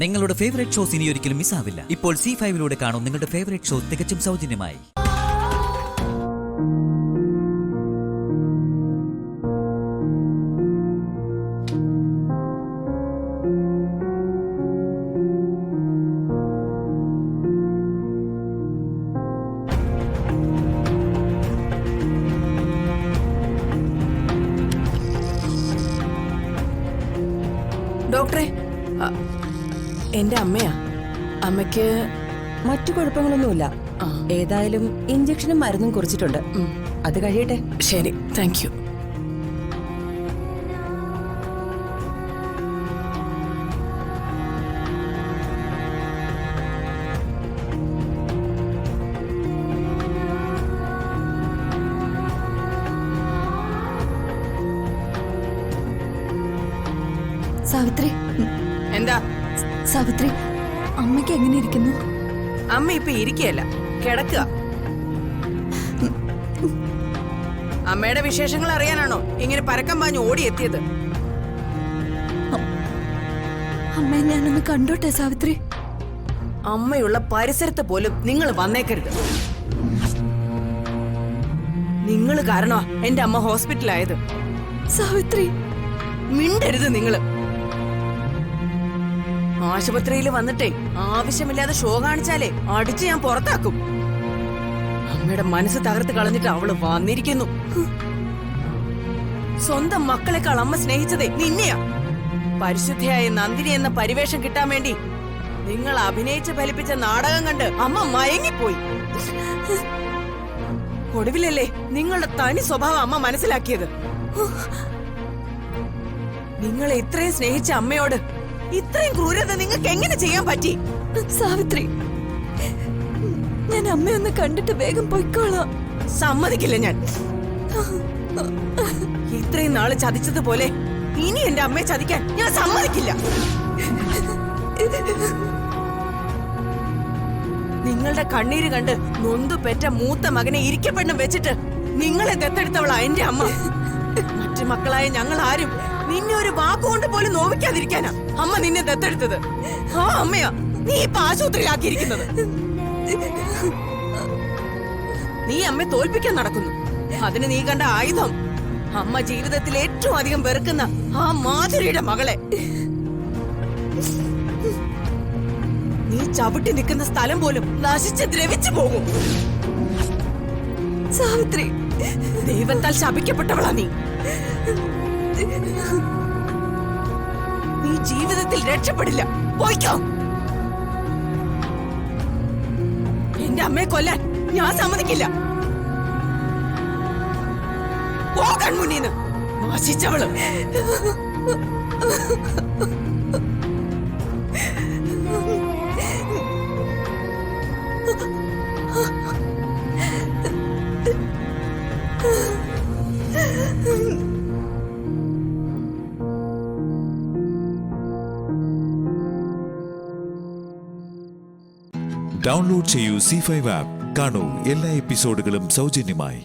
നിങ്ങളുടെ favourite shows ഇനി ഒരിക്കലും മിസ്സാവില്ല. ഇപ്പോൾ C5 കാണും നിങ്ങളുടെ ഫേവറേറ്റ് ഷോ തികച്ചും സൗജന്യമായി. ഡോക്ടറെ, എന്റെ അമ്മയാ. അമ്മയ്ക്ക് മറ്റു കുഴപ്പങ്ങളൊന്നുമില്ല. ഏതായാലും ഇഞ്ചക്ഷനും മരുന്നും കുറിച്ചിട്ടുണ്ട്. അത് കഴിയട്ടെ. ശരി, താങ്ക് യു. സാവിത്രി, എന്താ സാവിത്രി, അമ്മയ്ക്ക് എങ്ങനെ ഇരിക്കുന്നു? അമ്മ ഇപ്പൊ ഇരിക്കുകയല്ല, കിടക്കുക. അമ്മയുടെ വിശേഷങ്ങൾ അറിയാനാണോ ഇങ്ങനെ പരക്കം പാഞ്ഞ് ഓടിയെത്തിയത്? അമ്മയെ ഞാനൊന്ന് കണ്ടോട്ടെ സാവിത്രി. അമ്മയുള്ള പരിസരത്ത് പോലും നിങ്ങൾ വന്നേക്കരുത്. നിങ്ങൾ കാരണമാ എന്റെ അമ്മ ഹോസ്പിറ്റലായത്. സാവിത്രി, മിണ്ടരുത് നിങ്ങള്. ആശുപത്രിയിൽ വന്നിട്ടേ ആവശ്യമില്ലാതെ ഷോ കാണിച്ചാലേ അടിച്ച് ഞാൻ പുറത്താക്കും. അമ്മയുടെ മനസ്സ് തകർത്ത് കളഞ്ഞിട്ട് അവള് വന്നിരിക്കുന്നു. സ്വന്തം മക്കളെക്കാൾ അമ്മ സ്നേഹിച്ചതേ നിന്നെയാ. പരിശുദ്ധയായ നന്ദിനി എന്ന പരിവേഷം കിട്ടാൻ വേണ്ടി നിങ്ങൾ അഭിനയിച്ച് ഫലിപ്പിച്ച നാടകം കണ്ട് അമ്മ മയങ്ങിപ്പോയി. ഒടുവിലല്ലേ നിങ്ങളുടെ തനി സ്വഭാവം അമ്മ മനസ്സിലാക്കിയത്. നിങ്ങളെ ഇത്രയും സ്നേഹിച്ച അമ്മയോട് ഇത്രയും ക്രൂരത നിങ്ങൾക്ക് എങ്ങനെ ചെയ്യാൻ പറ്റി? സാവിത്രി, ഞാൻ അമ്മയൊന്ന് കണ്ടിട്ട് വേഗം പൊയ്ക്കോളാം. സമ്മതിക്കില്ല ഞാൻ. ഇത്രയും നാള് ചതിച്ചതുപോലെ ഇനി എന്റെ അമ്മയെ ചതിക്കാൻ ഞാൻ സമ്മതിക്കില്ല. നിങ്ങളുടെ കണ്ണീര് കണ്ട് നൊന്തു പെറ്റ മൂത്ത മകനെ ഇരിക്കപ്പെടണം വെച്ചിട്ട് നിങ്ങളെ ദത്തെടുത്തവളാ എന്റെ അമ്മ. മറ്റു മക്കളായ ഞങ്ങൾ ആരും നിന്നെ ഒരു വാക്കുകൊണ്ട് പോലും നോവിക്കാതിരിക്കാനാ അമ്മ നിന്നെ ദത്തെടുത്തത്. ആ അമ്മയാ നീ ഇപ്പൊ ആശുപത്രിയിലാക്കിയിരിക്കുന്നത്. നീ അമ്മയെ തോൽപ്പിക്കാൻ നടക്കുന്നു. അതിന് നീ കണ്ട ആയുധം അമ്മ ജീവിതത്തിൽ ഏറ്റവും അധികം വെറുക്കുന്ന ആ മാധുരിയുടെ മകളെ. നീ ചവിട്ടി നിൽക്കുന്ന സ്ഥലം പോലും നശിച്ച് ദ്രവിച്ചു പോകും. സാവിത്രി, ദൈവത്താൽ ശപിക്കപ്പെട്ടവളാ നീ. നീ ജീവിതത്തിൽ രക്ഷപ്പെടില്ല. പോയിക്കോ. എന്റെ അമ്മയെ കൊല്ലാൻ ഞാൻ സമ്മതിക്കില്ല. പോകാൻ മുന്നീന്ന് നശിച്ചവള്. ഡൗൺലോഡ് ചെയ്യൂ C5 ആപ്പ്. കാണൂ എല്ലാ എപ്പിസോഡുകളും സൗജന്യമായി.